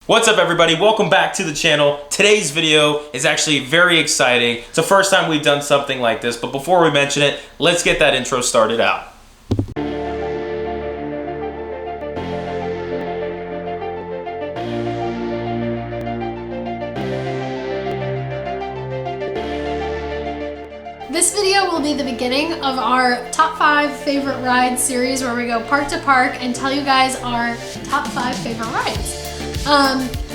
What's up everybody, welcome back to the channel. Today's video is actually very exciting. It's the first time we've done something like this, but before we mention it, let's get that intro started out. This video will be the beginning of our top 5 favorite rides series where we go park to park and tell you guys our top 5 favorite rides.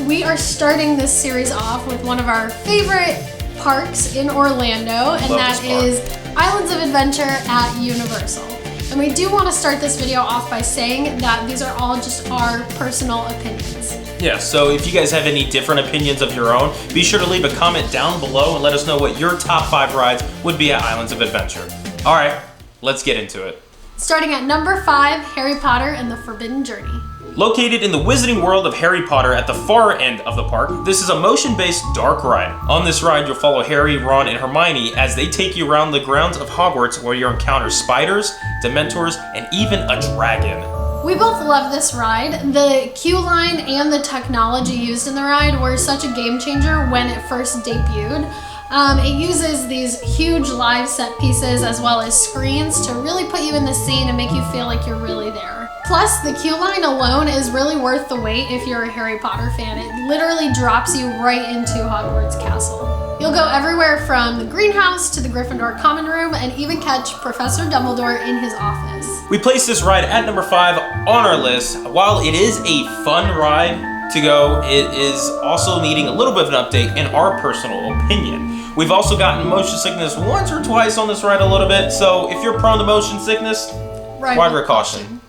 We are starting this series off with one of our favorite parks in Orlando, and that is Islands of Adventure at Universal. And we do want to start this video off by saying that these are all just our personal opinions. Yeah, so if you guys have any different opinions of your own, be sure to leave a comment down below and let us know what your top 5 rides would be at Islands of Adventure. All right, let's get into it. Starting at number 5, Harry Potter and the Forbidden Journey. Located in the Wizarding World of Harry Potter at the far end of the park, this is a motion-based dark ride. On this ride, you'll follow Harry, Ron, and Hermione as they take you around the grounds of Hogwarts where you'll encounter spiders, Dementors, and even a dragon. We both love this ride. The queue line and the technology used in the ride were such a game changer when it first debuted. It uses these huge live set pieces as well as screens to really put you in the scene and make you feel like you're really there. Plus, the queue line alone is really worth the wait if you're a Harry Potter fan. It literally drops you right into Hogwarts Castle. You'll go everywhere from the greenhouse to the Gryffindor common room and even catch Professor Dumbledore in his office. We placed this ride at number 5 on our list. While it is a fun ride to go, it is also needing a little bit of an update in our personal opinion. We've also gotten motion sickness once or twice on this ride a little bit, so if you're prone to motion sickness, ride with caution.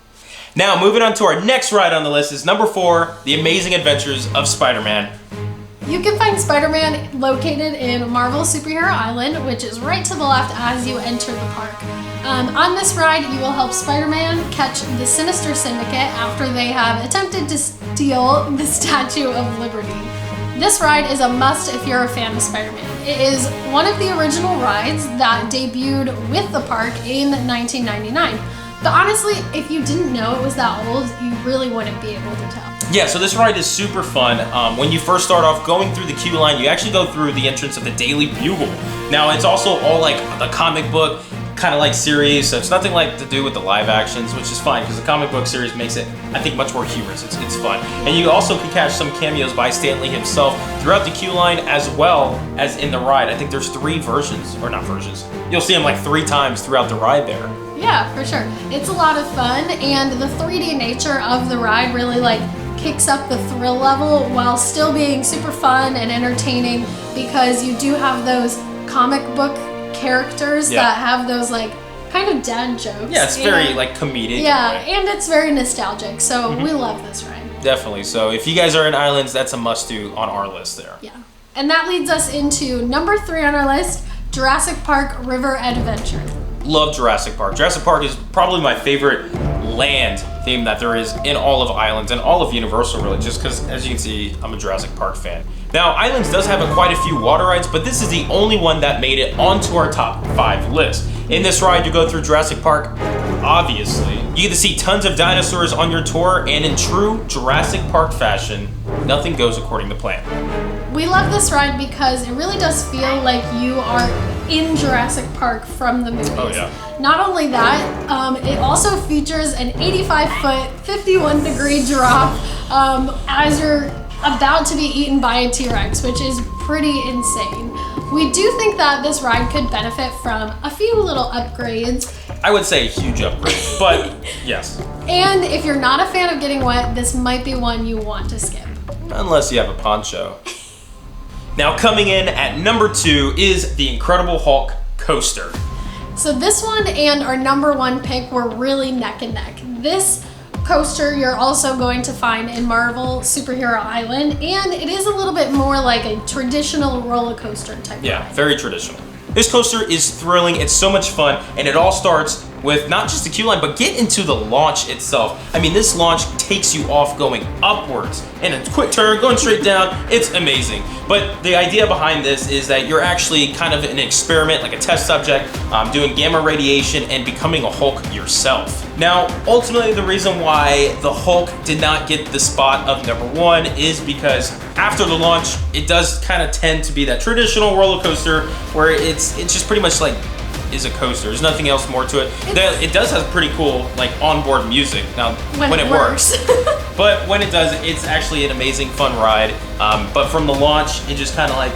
Now, moving on to our next ride on the list is number 4, The Amazing Adventures of Spider-Man. You can find Spider-Man located in Marvel Superhero Island, which is right to the left as you enter the park. On this ride, you will help Spider-Man catch the Sinister Syndicate after they have attempted to steal the Statue of Liberty. This ride is a must if you're a fan of Spider-Man. It is one of the original rides that debuted with the park in 1999. But honestly, if you didn't know it was that old, you really wouldn't be able to tell. Yeah, so this ride is super fun. When you first start off going through the queue line, you actually go through the entrance of the Daily Bugle. Now, it's also all like the comic book kind of like series, so it's nothing like to do with the live actions, which is fine because the comic book series makes it, I think, much more humorous. It's fun. And you also can catch some cameos by Stan Lee himself throughout the queue line as well as in the ride. I think there's 3 versions, or not versions. You'll see him like 3 times throughout the ride there. Yeah, for sure. It's a lot of fun, and the 3D nature of the ride really kicks up the thrill level while still being super fun and entertaining because you do have those comic book characters that have those kind of dad jokes. Yeah, it's very comedic. Yeah, and it's very nostalgic, so we love this ride. Definitely. So if you guys are in Islands, that's a must-do on our list there. Yeah. And that leads us into number 3 on our list, Jurassic Park River Adventure. Love Jurassic Park. Jurassic Park is probably my favorite land theme that there is in all of Islands and all of Universal, really, just because, as you can see, I'm a Jurassic Park fan. Now, Islands does have quite a few water rides, but this is the only one that made it onto our top 5 list. In this ride, you go through Jurassic Park, obviously. You get to see tons of dinosaurs on your tour, and in true Jurassic Park fashion, nothing goes according to plan. We love this ride because it really does feel like you are in Jurassic Park from the movies. Oh, yeah. Not only that, it also features an 85-foot, 51-degree drop as you're about to be eaten by a T-Rex, which is pretty insane. We do think that this ride could benefit from a few little upgrades. I would say a huge upgrade, but yes. And if you're not a fan of getting wet, this might be one you want to skip. Unless you have a poncho. Now, coming in at number 2 is the Incredible Hulk coaster. So this one and our number 1 pick were really neck and neck. This coaster you're also going to find in Marvel Superhero Island, and it is a little bit more like a traditional roller coaster type ride. Very traditional. This coaster is thrilling, it's so much fun, and it all starts with not just the queue line, but get into the launch itself. I mean, this launch takes you off going upwards and a quick turn, going straight down. It's amazing. But the idea behind this is that you're actually kind of an experiment, like a test subject, doing gamma radiation and becoming a Hulk yourself. Now, ultimately, the reason why the Hulk did not get the spot of #1 is because after the launch, it does kind of tend to be that traditional roller coaster where it's just pretty much like is a coaster. There's nothing else more to it. It does have pretty cool like onboard music now when it works. But when it does, it's actually an amazing fun ride. But from the launch, it just kind of like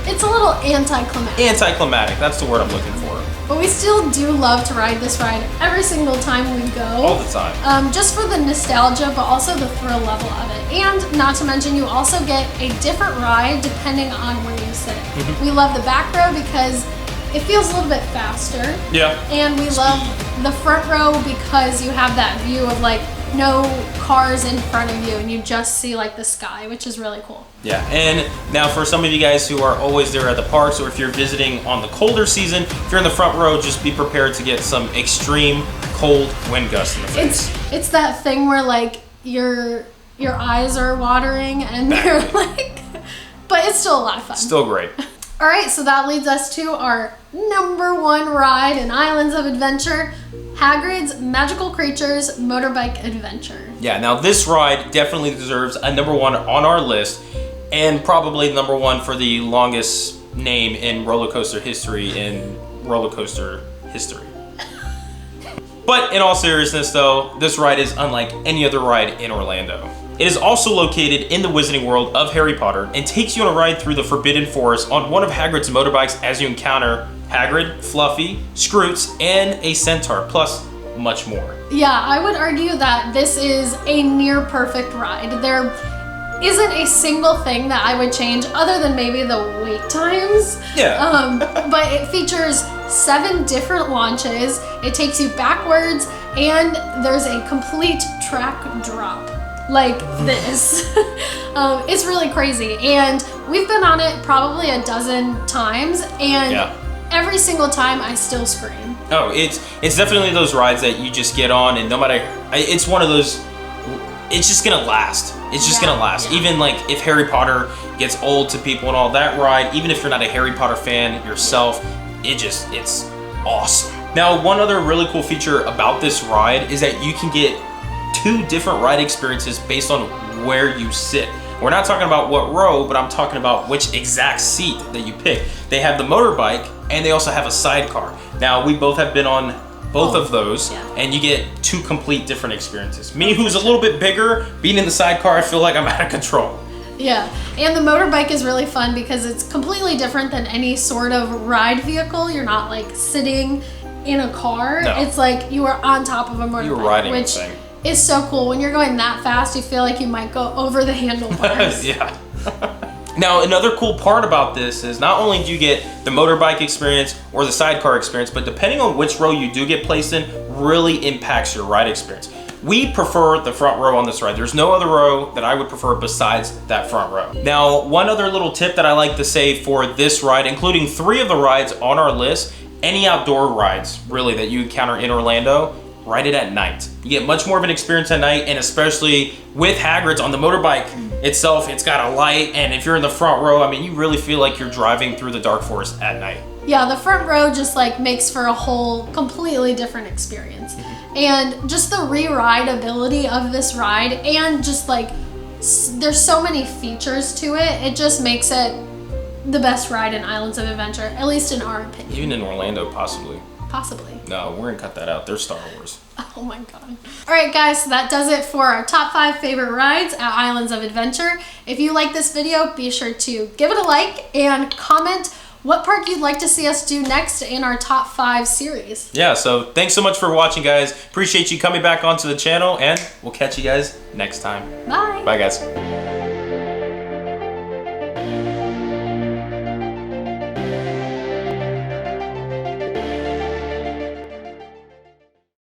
it's a little anticlimactic. Anticlimactic, that's the word I'm looking for. But we still do love to ride this ride every single time we go. All the time. Just for the nostalgia, but also the thrill level of it. And not to mention, you also get a different ride depending on where you sit. We love the back row because it feels a little bit faster. Yeah. And we love the front row because you have that view of like no cars in front of you and you just see like the sky, which is really cool. Yeah, and now for some of you guys who are always there at the parks, or if you're visiting on the colder season, if you're in the front row, just be prepared to get some extreme cold wind gusts in the face. It's that thing where like your eyes are watering and you're like, but it's still a lot of fun. Still great. All right, so that leads us to our #1 ride in Islands of Adventure, Hagrid's Magical Creatures Motorbike Adventure. Yeah, now this ride definitely deserves a #1 on our list, and probably #1 for the longest name in roller coaster history But in all seriousness though, this ride is unlike any other ride in Orlando. It is also located in the Wizarding World of Harry Potter and takes you on a ride through the Forbidden Forest on one of Hagrid's motorbikes as you encounter Hagrid, Fluffy, Scroots, and a centaur, plus much more. Yeah, I would argue that this is a near perfect ride. There isn't a single thing that I would change other than maybe the wait times. Yeah. But it features 7 different launches. It takes you backwards and there's a complete track drop like this. It's really crazy. And we've been on it probably a dozen times and every single time I still scream. Oh, it's definitely those rides that you just get on and no matter, it's one of those, it's just gonna last. It's just gonna last. Yeah. Even like if Harry Potter gets old to people and all that ride, even if you're not a Harry Potter fan yourself, it's awesome. Now, one other really cool feature about this ride is that you can get 2 different ride experiences based on where you sit. We're not talking about what row, but I'm talking about which exact seat that you pick. They have the motorbike and they also have a sidecar. Now, we both have been on both of those, and you get 2 complete different experiences. Me, who's a little bit bigger, being in the sidecar, I feel like I'm out of control. Yeah, and the motorbike is really fun because it's completely different than any sort of ride vehicle. You're not like sitting in a car. No. It's like you are on top of a motorbike. You're riding which the thing. Is so cool. When you're going that fast, you feel like you might go over the handlebars. Yeah. Now, another cool part about this is not only do you get the motorbike experience or the sidecar experience, but depending on which row you do get placed in, really impacts your ride experience. We prefer the front row on this ride. There's no other row that I would prefer besides that front row. Now, one other little tip that I like to say for this ride, including 3 of the rides on our list, any outdoor rides, really, that you encounter in Orlando, ride it at night. You get much more of an experience at night, and especially with Hagrid's on the motorbike itself, it's got a light, and if you're in the front row, I mean, you really feel like you're driving through the dark forest at night. Yeah, the front row just like makes for a whole completely different experience. And just the re-rideability of this ride, and just like, there's so many features to it, it just makes it the best ride in Islands of Adventure, at least in our opinion. Even in Orlando, possibly. Possibly. No, we're gonna cut that out. There's Star Wars. Oh my god. Alright guys, so that does it for our top 5 favorite rides at Islands of Adventure. If you like this video, be sure to give it a like and comment what park you'd like to see us do next in our top 5 series. Yeah, so thanks so much for watching, guys. Appreciate you coming back onto the channel, and we'll catch you guys next time. Bye. Bye, guys.